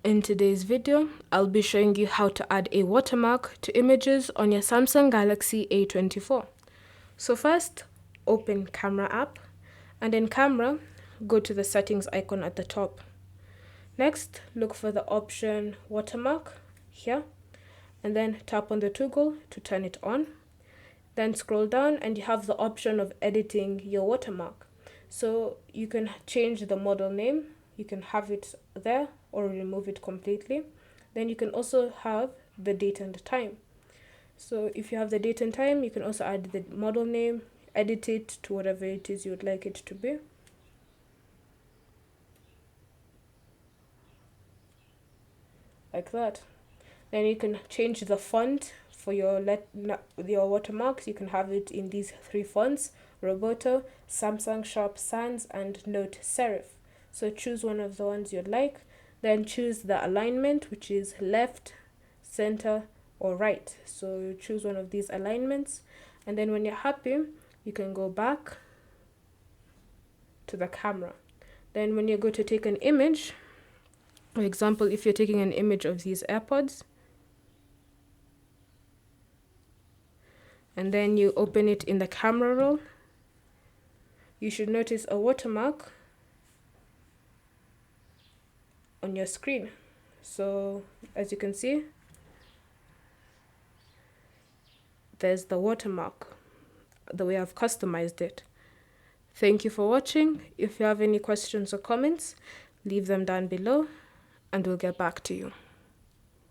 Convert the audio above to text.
In today's video, I'll be showing you how to add a watermark to images on your Samsung Galaxy A24. So first, open Camera app, and in Camera, go to the settings icon at the top. Next, look for the option Watermark here, and then tap on the toggle to turn it on. Then scroll down and you have the option of editing your watermark. So you can change the model name, you can have it there or remove it completely. Then you can also have the date and time. So if you have the date and time, you can also add the model name, edit it to whatever it is you would like it to be. Like that. Then you can change the font for your watermarks. You can have it in these three fonts: Roboto, Samsung Sharp Sans, and Note Serif. So choose one of the ones you'd like. Then choose the alignment, which is left, center, or right. So choose one of these alignments. And then when you're happy, you can go back to the camera. Then when you go to take an image, for example, if you're taking an image of these AirPods, and then you open it in the camera roll, you should notice a watermark on your screen. So as you can see, there's the watermark, the way I've customized it. Thank you for watching. If you have any questions or comments, leave them down below and we'll get back to you.